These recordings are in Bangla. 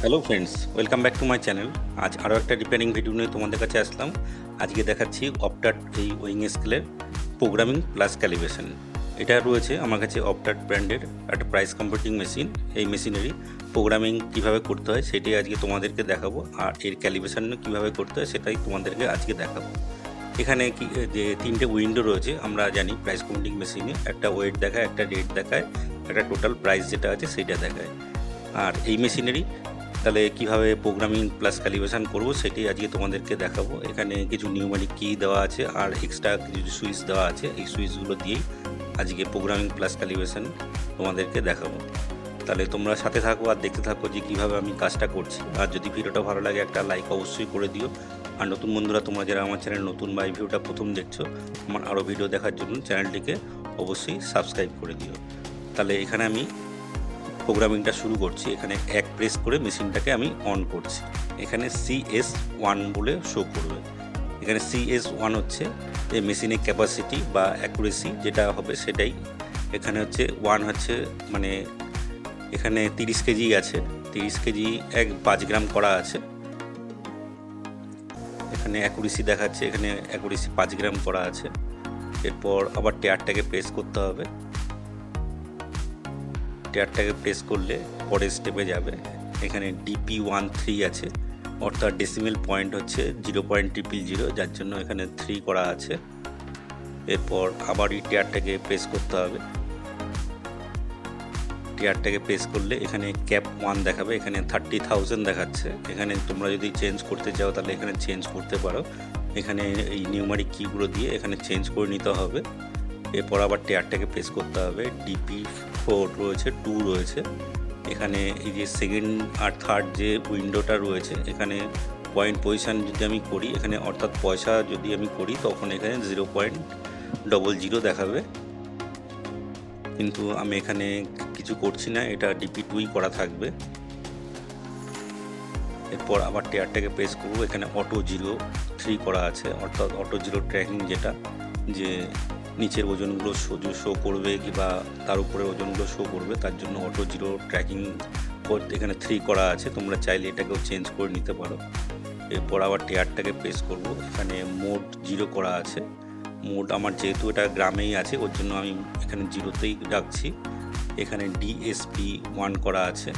Hello friends, welcome back to my channel. আজ আরও একটা রিপেয়ারিং ভিডিও নিয়ে তোমাদের কাছে আসলাম। আজকে দেখাচ্ছি অপটাট এই ওয়িং স্কেলের প্রোগ্রামিং প্লাস ক্যালিব্রেশন। এটা রয়েছে আমার কাছে অপটাট ব্র্যান্ডের একটা প্রাইস কম্পিউটিং মেশিন। এই মেশিনেরই প্রোগ্রামিং কীভাবে করতে হয় সেটাই আজকে তোমাদেরকে দেখাবো, আর এর ক্যালিব্রেশন কীভাবে করতে হয় সেটাই তোমাদেরকে আজকে দেখাবো। এখানে কি যে তিনটে উইন্ডো রয়েছে, আমরা জানি প্রাইস কম্পিউটিং মেশিনে একটা ওয়েট দেখায়, একটা রেট দেখায়, একটা টোটাল প্রাইস যেটা আছে সেইটা দেখায়। আর এই মেশিনেরই তাহলে কীভাবে প্রোগ্রামিং প্লাস ক্যালিব্রেশন করব সেটাই আজকে তোমাদেরকে দেখাবো। এখানে কিছু নিউমেরিক কি দেওয়া আছে আর এক্সট্রা কিছু সুইচ দেওয়া আছে। এই সুইচগুলো দিয়েই আজকে প্রোগ্রামিং প্লাস ক্যালিব্রেশন তোমাদেরকে দেখাবো। তাহলে তোমরা সাথে থাকো আর দেখতে থাকো যে কীভাবে আমি কাজটা করছি। আর যদি ভিডিওটা ভালো লাগে একটা লাইক অবশ্যই করে দিও। আর নতুন বন্ধুরা, তোমরা যারা আমার চ্যানেল নতুন বা এই ভিডিওটা প্রথম দেখছো, আমার আরও ভিডিও দেখার জন্য চ্যানেলটিকে অবশ্যই সাবস্ক্রাইব করে দিও। তাহলে এখানে আমি প্রোগ্রামিংটা শুরু করছি। এখানে এক প্রেস করে মেশিনটাকে আমি অন করছি। এখানে CS1 বলে শো করবে। এখানে CS1 হচ্ছে এই মেশিনের ক্যাপাসিটি বা অ্যাকুরেসি যেটা হবে সেটাই। এখানে হচ্ছে 1 হচ্ছে মানে এখানে 30 কেজি আছে, 30 কেজি 5 গ্রাম করা আছে। এখানে অ্যাকুরেসি দেখাচ্ছে, এখানে অ্যাকুরেসি 5 গ্রাম করা আছে। এরপর আবার টেয়ারটাকে প্রেস করতে হবে। টেয়ারটাকে প্রেস করলে পরের স্টেপে যাবে। এখানে DP13 আছে, অর্থাৎ ডেসিমেল পয়েন্ট হচ্ছে 0.000, যার জন্য এখানে 3 করা আছে। এরপর আবার এই টেয়ারটাকে প্রেস করতে হবে। টেয়ারটাকে প্রেস করলে এখানে ক্যাপ 1 দেখাবে, এখানে 30,000 দেখাচ্ছে। এখানে তোমরা যদি চেঞ্জ করতে চাও তাহলে এখানে চেঞ্জ করতে পারো। এখানে এই নিউমারিক কিগুলো দিয়ে এখানে চেঞ্জ করে নিতে হবে। এরপর আবার টেয়ারটাকে প্রেস করতে হবে। DP4 রয়েছে, 2 রয়েছে। এখানে এই যে সেকেন্ড আর থার্ড যে উইন্ডোটা রয়েছে, এখানে পয়েন্ট পজিশান যদি আমি করি, এখানে অর্থাৎ পয়সা যদি আমি করি তখন এখানে 0.00 দেখাবে, কিন্তু আমি এখানে কিছু করছি না, এটা DP2ই করা থাকবে। এরপর আবার টেয়ারটাকে প্রেস করবো। এখানে অটো 03 করা আছে, অর্থাৎ অটো 0 ট্র্যাকিং, যেটা যে নিচের ওজনগুলো শো করবে কিংবা তার উপরে ওজনগুলো শো করবে, তার জন্য অটো 0 ট্র্যাকিং করতে এখানে 3 করা আছে। তোমরা চাইলে এটাকেও চেঞ্জ করে নিতে পারো। এরপর আবার টেয়ারটাকে প্রেস করব। এখানে মোড 0 করা আছে। মোড আমার যেহেতু এটা গ্রামেই আছে ওর জন্য আমি এখানে 0তেই রাখছি। এখানে DSP1 করা আছে।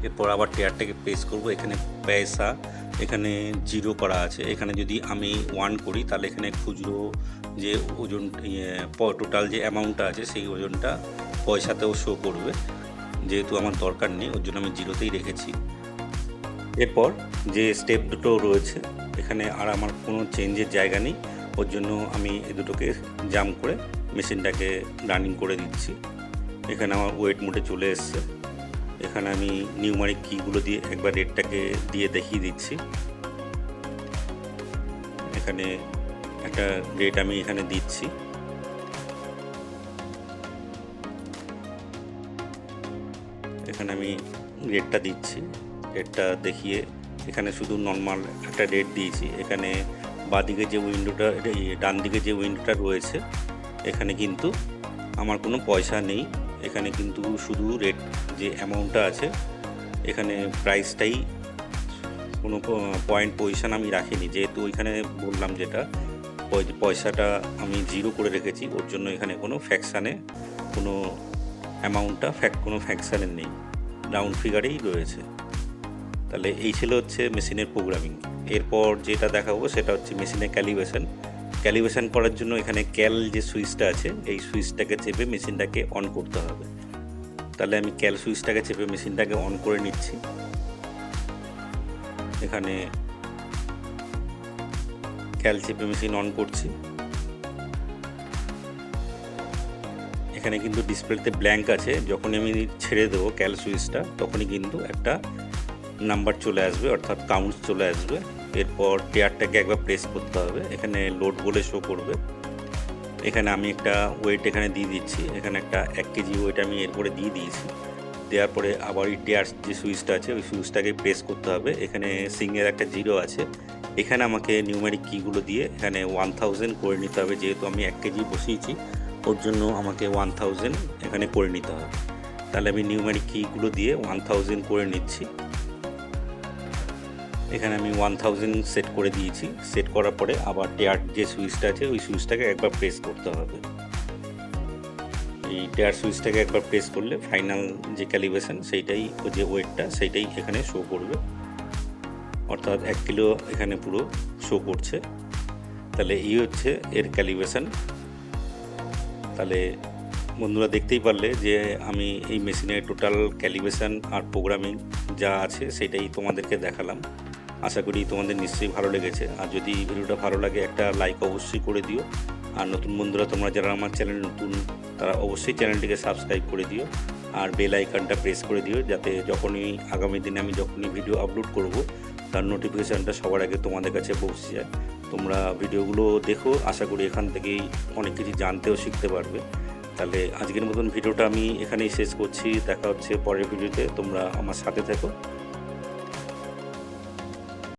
এরপর আবার টেয়ারটাকে প্রেস করব। এখানে পয়সা এখানে 0 করা আছে। এখানে যদি আমি 1 করি তাহলে এখানে খুচরো যে ওজন টোটাল যে অ্যামাউন্টটা আছে সেই ওজনটা পয়সাতেও শো করবে। যেহেতু আমার দরকার নেই ওর জন্য আমি 0তেই রেখেছি। এরপর যে স্টেপ দুটো রয়েছে এখানে আর আমার কোনো চেঞ্জের জায়গা নেই, ওর জন্য আমি এই দুটোকে জাম্প করে মেশিনটাকে রানিং করে দিচ্ছি। এখানে আমার ওয়েট মোডে চলে এসছে। এখানে আমি নিউমারিক কিগুলো দিয়ে একবার রেটটাকে দিয়ে দেখিয়ে দিচ্ছি। এখানে একটা রেট আমি এখানে দিচ্ছি। এখানে আমি রেটটা দিচ্ছি, রেটটা দেখিয়ে এখানে শুধু নর্মাল একটা রেট দিয়েছি। এখানে বাঁদিকে যে উইন্ডোটা, ডান দিকে যে উইন্ডোটা রয়েছে এখানে কিন্তু আমার কোনো পয়সা নেই। এখানে কিন্তু শুধু রেট যে অ্যামাউন্টটা আছে, এখানে প্রাইসটাই কোনো পয়েন্ট পজিশান আমি রাখিনি, যেহেতু ওইখানে বললাম যেটা পয়সাটা আমি 0 করে রেখেছি, ওর জন্য এখানে কোনো ফ্যাকশানে কোনো অ্যামাউন্টটা কোনো ফ্যাকশানের নেই, রাউন্ড ফিগারেই রয়েছে। তাহলে এই ছিল হচ্ছে মেশিনের প্রোগ্রামিং। এরপর যেটা দেখাবো সেটা হচ্ছে মেশিনের ক্যালিব্রেশন করার জন্য এখানে ক্যাল যে সুইচটা আছে এই সুইচটাকে চেপে মেশিনটাকে অন করতে হবে। তাহলে আমি ক্যাল সুইচটাকে চেপে মেশিনটাকে অন করে নিচ্ছি। এখানে ক্যাল চেপে মেশিন অন করছি। এখানে কিন্তু ডিসপ্লেতে ব্ল্যাঙ্ক আছে, যখনই আমি ছেড়ে দেবো ক্যাল সুইচটা তখনই কিন্তু একটা নাম্বার চলে আসবে, অর্থাৎ কাউন্ট চলে আসবে। এরপর টেয়ারটাকে একবার প্রেস করতে হবে, এখানে লোড বলে শো করবে। এখানে আমি একটা ওয়েট এখানে দিয়ে দিচ্ছি। এখানে একটা 1 কেজি ওয়েট আমি এরপরে দিয়ে দিয়েছি। দেওয়ার পরে আবার এই টেয়ার যে সুইচটা আছে ওই সুইচটাকে প্রেস করতে হবে। এখানে সিঙ্গের একটা 0 আছে। এখানে আমাকে নিউমেরিক কিগুলো দিয়ে এখানে 1000 করে নিতে হবে, যেহেতু আমি 1 কেজি বসিয়েছি ওর জন্য আমাকে 1000 এখানে করে নিতে হবে। তাহলে আমি নিউমেরিক কিগুলো দিয়ে 1000 করে নিচ্ছি। এখানে আমি 1000 সেট করে দিয়েছি। সেট করার পরে আবার টেয়ার যে সুইচটা আছে ওই সুইচটাকে একবার প্রেস করতে হবে। এই টেয়ার সুইচটাকে একবার প্রেস করলে ফাইনাল যে ক্যালিব্রেশন সেইটাই, যে ওয়েটটা সেইটাই এখানে শো করবে, অর্থাৎ 1 কিলো এখানে পুরো শো করছে। তাহলে এই হচ্ছে এর ক্যালিব্রেশন। তাহলে বন্ধুরা দেখতেই পারলে যে আমি এই মেশিনের টোটাল ক্যালিব্রেশন আর প্রোগ্রামিং যা আছে সেটাই তোমাদেরকে দেখালাম। আশা করি তোমাদের নিশ্চয়ই ভালো লেগেছে। আর যদি ভিডিওটা ভালো লাগে একটা লাইক অবশ্যই করে দিও। আর নতুন বন্ধুরা তোমরা যারা আমার চ্যানেল নতুন তারা অবশ্যই চ্যানেলটিকে সাবস্ক্রাইব করে দিও আর বেল আইকনটা প্রেস করে দিও, যাতে যখনই আগামী দিনে আমি যখনই ভিডিও আপলোড করব তার নোটিফিকেশানটা সবার আগে তোমাদের কাছে পৌঁছে যায়। তোমরা ভিডিওগুলো দেখো, আশা করি এখান থেকেই অনেক কিছু জানতেও শিখতে পারবে। তাহলে আজকের মতন ভিডিওটা আমি এখানেই শেষ করছি। দেখা হচ্ছে পরের ভিডিওতে, তোমরা আমার সাথে থেকো।